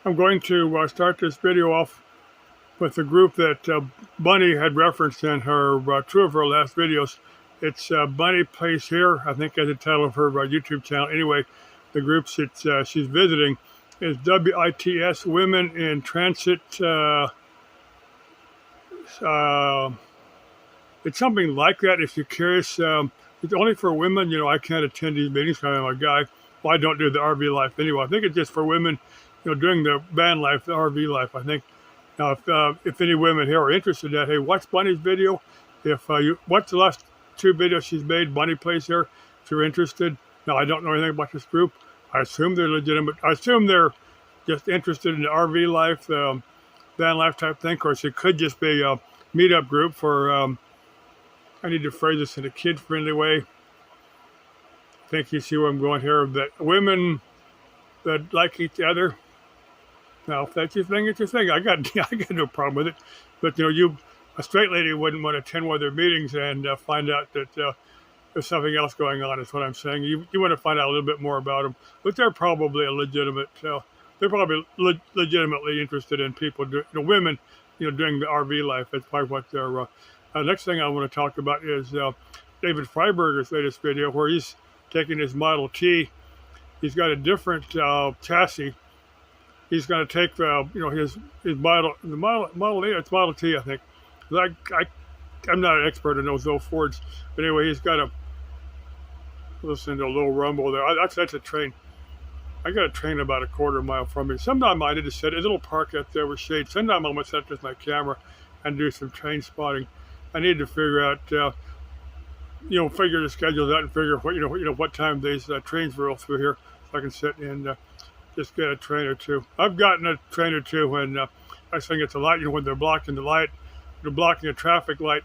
I'm going to start this video off with the group that Bunny had referenced in her two of her last videos. It's Bunny Plays Here, I think, as the title of her YouTube channel. Anyway, the groups that she's visiting is WITS, Women in Transit. It's something like that. If you're curious, it's only for women. You know, I can't attend these meetings because I'm a guy. Well, I don't do the RV life anyway. I think it's just for women, you know, doing the van life, the RV life. I think. Now, if any women here are interested in that, hey, watch Bunny's video. If you watch the last two videos she's made, Bunny Plays Here, if you're interested. Now, I don't know anything about this group. I assume they're legitimate. I assume they're just interested in the RV life, van life type thing. Of course, it could just be a meetup group for, I need to phrase this in a kid-friendly way. I think you see where I'm going here, that women that like each other. Now, if that's your thing, it's your thing. I got no problem with it. But, you know, a straight lady wouldn't want to attend one of their meetings and find out that there's something else going on, is what I'm saying. You want to find out a little bit more about them. But they're probably a legitimate, they're probably legitimately interested in people, women, doing the RV life. That's probably what they're, next thing I want to talk about is David Freiberger's latest video where he's taking his Model T. He's got a different chassis. He's going to take his Model A. It's Model T, I think. I'm not an expert in those old Fords, but anyway, he's got a listen to a little rumble there. That's a train. I got a train about a quarter mile from me. Sometime I need to set a little park out there with shade. Sometime I'm going to set this my camera and do some train spotting. I need to figure out, figure the schedules out and figure what time these trains roll through here, so I can sit and just get a train or two. I've gotten a train or two when I think it's a light, when they're blocking the light, they're blocking a traffic light.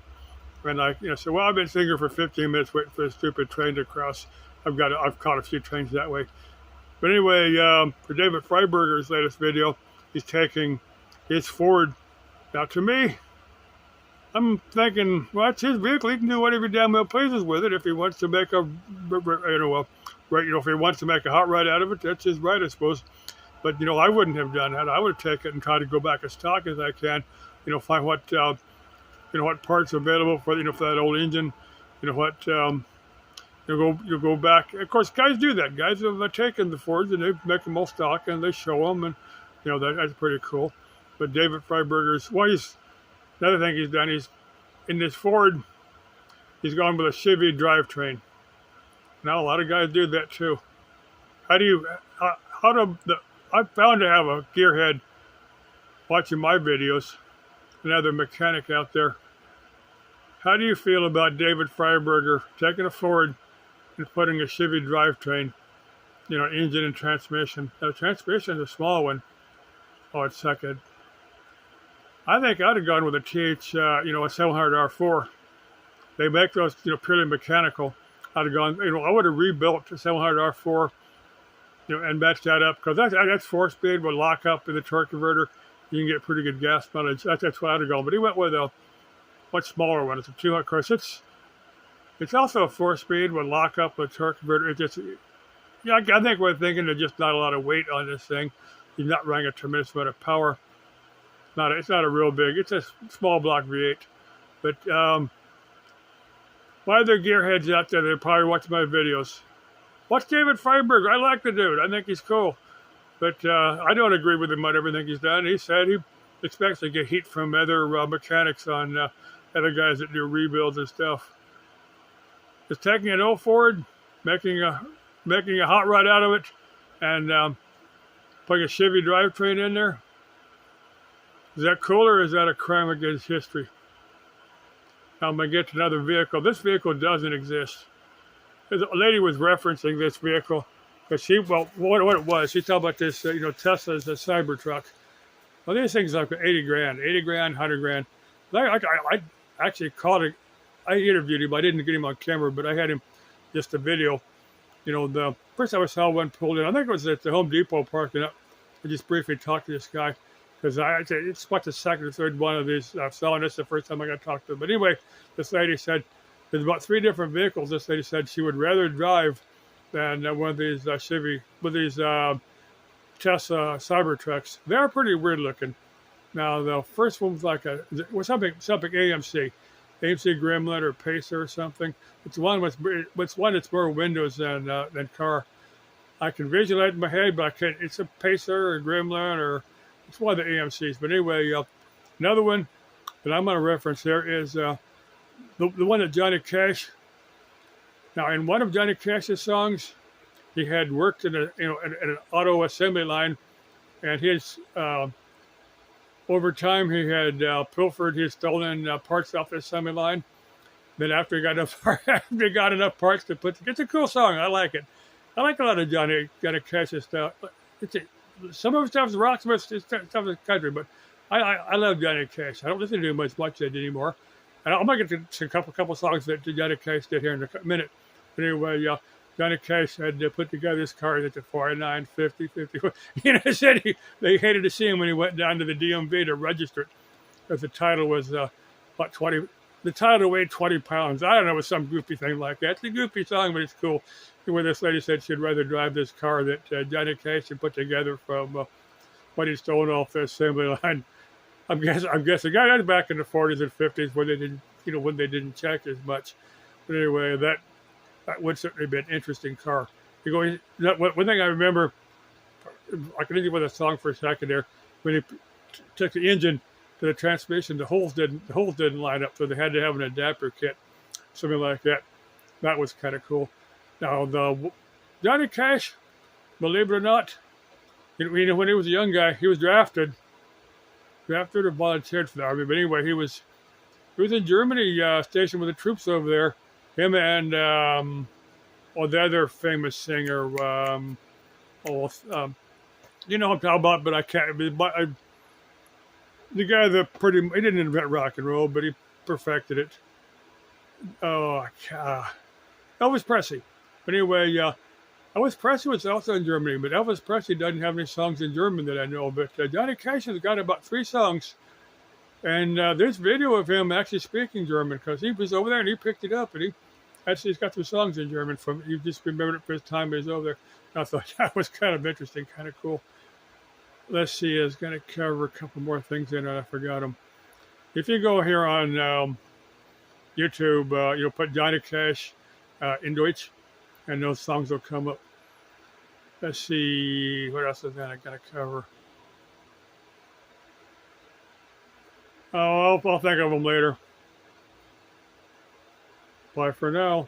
And so well, I've been sitting here for 15 minutes waiting for a stupid train to cross. I've caught a few trains that way. But anyway, for David Freiberger's latest video, he's taking his Ford. Now, to me, I'm thinking, well, it's his vehicle. He can do whatever damn well pleases with it. If he wants to make if he wants to make a hot rod out of it, that's his right, I suppose. But I wouldn't have done that. I would have taken it and tried to go back as stock as I can. Find what what parts are available for for that old engine. You'll go back. Of course, guys do that. Guys have taken the Fords and they make them all stock and they show them, and that's pretty cool. But David Freiberger's, another thing he's done, he's in this Ford, he's gone with a Chevy drivetrain. Now a lot of guys do that too. I found to have a gearhead watching my videos, another mechanic out there. How do you feel about David Freiberger taking a Ford and putting a Chevy drivetrain, engine and transmission? Now, the transmission is a small one. Oh, it's second. I think I'd have gone with a TH, a 700R4. They make those, purely mechanical. I'd have gone, I would have rebuilt a 700R4, and matched that up, because that's 4-speed with lock up in the torque converter. You can get pretty good gas mileage. That's what I'd have gone. But he went with a much smaller one. It's a 200. Of course, it's also a 4-speed with lock up with torque converter. It just, I think we're thinking there's just not a lot of weight on this thing. He's not running a tremendous amount of power. It's not a real big. It's a small block V8. But why are there gearheads out there that probably watch my videos? Watch David Freiberger. I like the dude. I think he's cool. But I don't agree with him on everything he's done. He said he expects to get heat from other mechanics on other guys that do rebuilds and stuff. Just taking an old Ford, making a hot rod out of it, and putting a Chevy drivetrain in there. Is that cool, or is that a crime against history? Now I'm going to get to another vehicle. This vehicle doesn't exist. A lady was referencing this vehicle because what it was, she talked about this, Tesla's a Cybertruck. Well, these things are like 80 grand, 100 grand. I actually called it. I interviewed him. I didn't get him on camera, but I had him just a video. The first time I saw one pulled in, I think it was at the Home Depot parking lot. I just briefly talked to this guy. Because it's what the second or third one of these I've selling. This is the first time I got to talk to them. But anyway, this lady said there's about 3 different vehicles. This lady said she would rather drive than one of these Chevy, with these Tesla Cybertrucks. They're pretty weird looking. Now the first one was like was something AMC Gremlin or Pacer or something. It's one that's more windows than car. I can visualize it in my head, but I can't. It's a Pacer or Gremlin or it's one of the AMCs. But anyway, another one that I'm going to reference there is the one that Johnny Cash. Now, in one of Johnny Cash's songs, he had worked in in an auto assembly line, and his over time he had pilfered, he had stolen parts off the assembly line. Then after he got enough, after he got enough parts to put, it's a cool song. I like it. I like a lot of Johnny Cash's stuff. Some of his stuff is rock, some of his stuff is country, but I love Johnny Cash. I don't listen to him much anymore. And I'm gonna get to a couple songs that Johnny Cash did here in a minute. But anyway, Johnny Cash had put together his car at the 49, 50, 50. You know, he said they hated to see him when he went down to the DMV to register it, because the title was about 20. The title weighed 20 pounds. I don't know, it was some goofy thing like that. It's a goofy song, but it's cool. Where this lady said she'd rather drive this car that Johnny Cash had put together from what he'd stolen off the assembly line. I'm guessing. Guy that's back in the 40s and 50s when they didn't, when they didn't check as much. But anyway, that would certainly be an interesting car. One thing I remember, I can leave you with a song for a second there. When he took the engine to the transmission, the holes didn't line up, so they had to have an adapter kit, something like that. That was kind of cool. Now the Johnny Cash, believe it or not, when he was a young guy, he was drafted or volunteered for the army. But anyway, he was in Germany, stationed with the troops over there. Him and the other famous singer, you know what I'm talking about, but I can't. The guy he didn't invent rock and roll, but he perfected it. Oh, Elvis Presley. But anyway, Elvis Presley was also in Germany, but Elvis Presley doesn't have any songs in German that I know. But Johnny Cash has got about 3 songs. And there's video of him actually speaking German, because he was over there and he picked it up, and he's got 2 songs in German from. You just remembered it for his time he was over there. And I thought that was kind of interesting, kind of cool. Let's see, I was going to cover a couple more things in it. I forgot them. If you go here on YouTube, you'll put Johnny Cash in Deutsch, and those songs will come up. Let's see, what else is I got to cover? Oh, I'll think of them later. Bye for now.